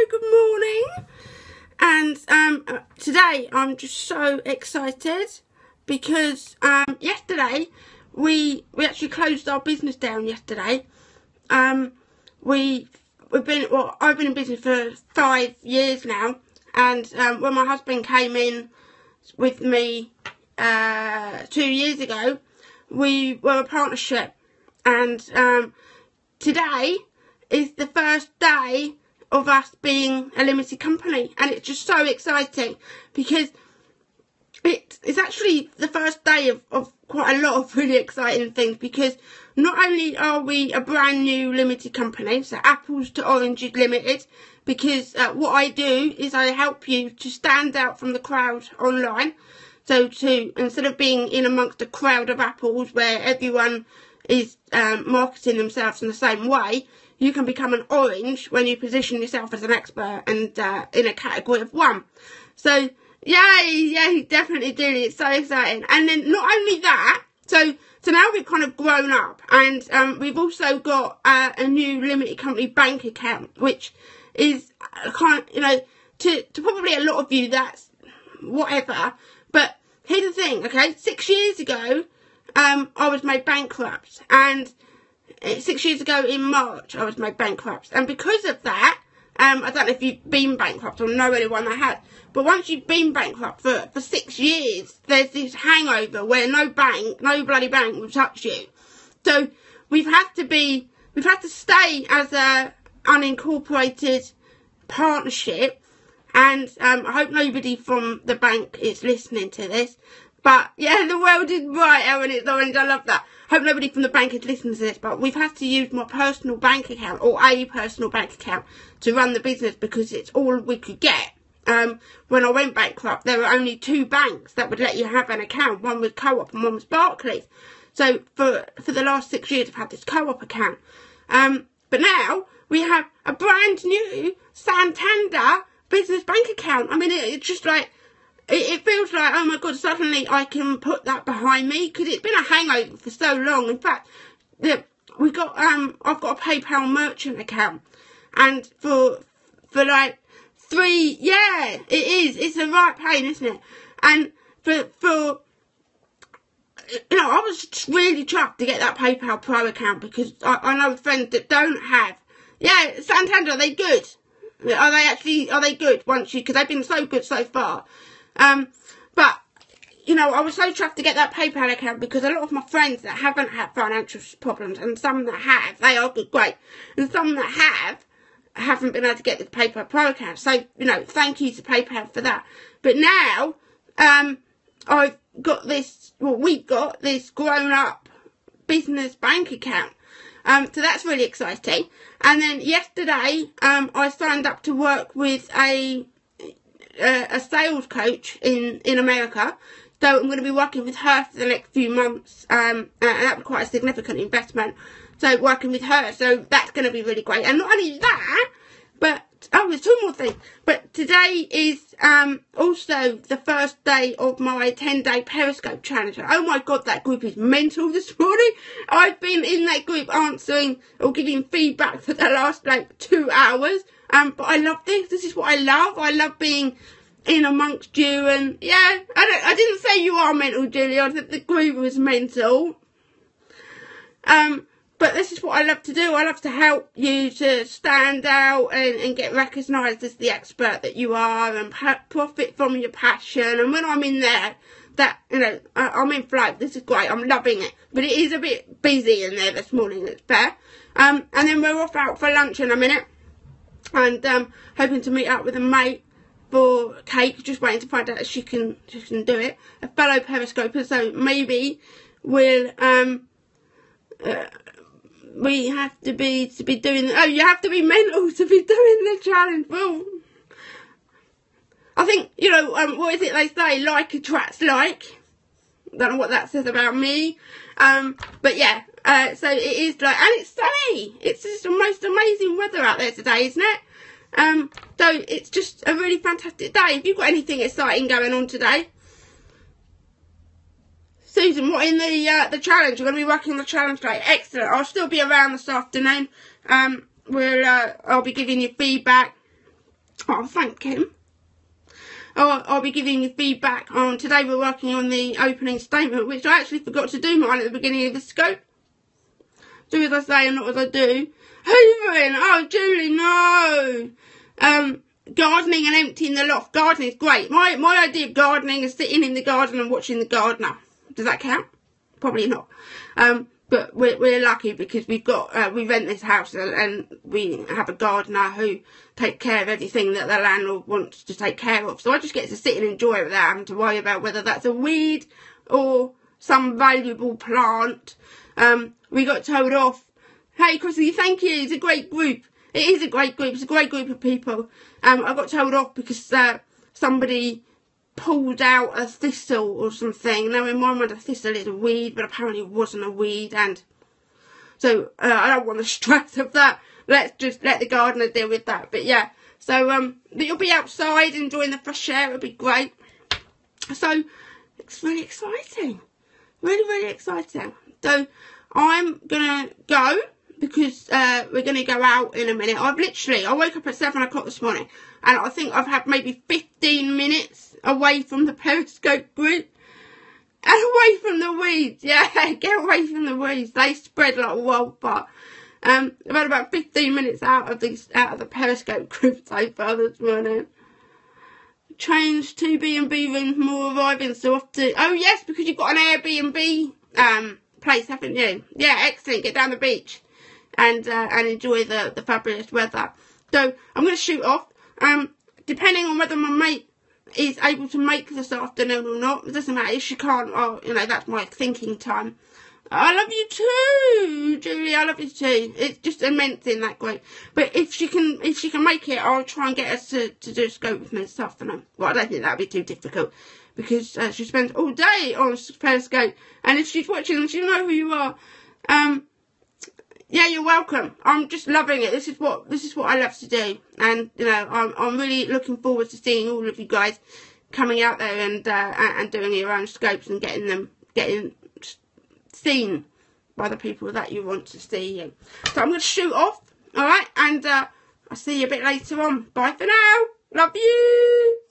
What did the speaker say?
good morning. And today I'm just so excited because yesterday we actually closed our business down yesterday. I've been in business for 5 years now, and when my husband came in with me 2 years ago, we were a partnership, and today is the first day of us being a limited company, and it's just so exciting because it's actually the first day of quite a lot of really exciting things, because not only are we a brand new limited company, so apples to oranges limited, because what I do is I help you to stand out from the crowd online. So instead of being in amongst a crowd of apples where everyone is marketing themselves in the same way, you can become an orange when you position yourself as an expert and in a category of one. So yay, definitely do. It's so exciting. And then not only that, so now we've kind of grown up, and we've also got a new limited company bank account, which is kind of, to probably a lot of you that's whatever. But here's the thing, okay? 6 years ago, I was made bankrupt, and 6 years ago in March I was made bankrupt, and because of that, I don't know if you've been bankrupt or know anyone that has, but once you've been bankrupt for 6 years, there's this hangover where no bloody bank will touch you. So we've had to stay as a unincorporated partnership, and I hope nobody from the bank is listening to this. But yeah, the world is brighter when it's orange. I love that. Hope nobody from the bank is listening to this, but we've had to use my personal bank account, or a personal bank account, to run the business, because it's all we could get. When I went bankrupt, there were only 2 banks that would let you have an account. One was Co-op and one was Barclays. So for the last 6 years, I've had this Co-op account. But now we have a brand new Santander business bank account. I mean, it's just like, it feels like, oh my God, suddenly I can put that behind me, because it's been a hangover for so long. In fact, I've got a PayPal merchant account, and for like 3, yeah, it is. It's a right pain, isn't it? And for I was just really chuffed to get that PayPal Pro account, because I know friends that don't have. Yeah, Santander, are they good? Are they good because they've been so good so far. But I was so chuffed to get that PayPal account, because a lot of my friends that haven't had financial problems, and some that have, they are good, great, and some that haven't been able to get the PayPal Pro account. So, thank you to PayPal for that. But now, I've got this, we've got this grown up business bank account. So that's really exciting. And then yesterday, I signed up to work with a sales coach in America. So I'm going to be working with her for the next few months, and that was quite a significant investment. So working with her, so that's going to be really great. And not only that, but there's 2 more things. But today is also the first day of my 10-day Periscope challenge. Oh my God, that group is mental this morning. I've been in that group answering or giving feedback for the last 2 hours. But I love this. This is what I love. I love being in amongst you. And yeah, I didn't say you are mental, Julie. I said the group was mental. But this is what I love to do. I love to help you to stand out and get recognised as the expert that you are, and profit from your passion. And when I'm in there, I'm in flow. This is great. I'm loving it. But it is a bit busy in there this morning, it's fair. And then we're off out for lunch in a minute. And hoping to meet up with a mate for cake. Just waiting to find out if she can do it. A fellow Periscoper. So maybe we'll we have to be doing. Oh, you have to be mental to be doing the challenge. Well, I think what is it they say? Like attracts like. Don't know what that says about me. But yeah. So it is and it's sunny. It's just the most amazing weather out there today, isn't it? So it's just a really fantastic day. Have you got anything exciting going on today? Susan, what in the challenge? You're going to be working on the challenge today. Excellent. I'll still be around this afternoon. I'll be giving you feedback. I'll thank him. I'll be giving you feedback on, today we're working on the opening statement, which I actually forgot to do mine at the beginning of the scope. Do as I say and not as I do. Hoovering! Oh, Julie, no! Gardening and emptying the loft. Gardening is great. My idea of gardening is sitting in the garden and watching the gardener. Does that count? Probably not. But we're lucky because we rent this house and we have a gardener who takes care of everything that the landlord wants to take care of. So I just get to sit and enjoy it without having to worry about whether that's a weed or some valuable plant. We got told off. Hey, Chrissy, thank you. It's a great group. It is a great group. It's a great group of people. I got told off because somebody pulled out a thistle or something. Now, in my mind, a thistle is a weed, but apparently it wasn't a weed. And so I don't want the stress of that. Let's just let the gardener deal with that. But yeah, so you'll be outside enjoying the fresh air. It'll be great. So it's really exciting. Really, really exciting. So I'm going to go because we're going to go out in a minute. I woke up at 7 o'clock this morning and I think I've had maybe 15 minutes away from the Periscope group and away from the weeds. Yeah, get away from the weeds. They spread like wildfire. I've had about 15 minutes out of the Periscope group so far this morning. Change to B&B rooms more arriving so often. Oh yes, because you've got an Airbnb place, haven't you? Yeah, excellent. Get down the beach and enjoy the fabulous weather. So I'm going to shoot off. Depending on whether my mate is able to make this afternoon or not, it doesn't matter. If she can't, that's my thinking time. I love you too, Julie. I love you too. It's just immense in that group. But if she can make it, I'll try and get her to do a scope with me this afternoon. Well, I don't think that'll be too difficult because she spends all day on Periscope, and if she's watching, she'll know who you are. Yeah, you're welcome. I'm just loving it. This is what I love to do, and I'm really looking forward to seeing all of you guys coming out there and doing your own scopes and getting seen by the people that you want to see you. So I'm going to shoot off, alright, and I'll see you a bit later on. Bye for now. Love you.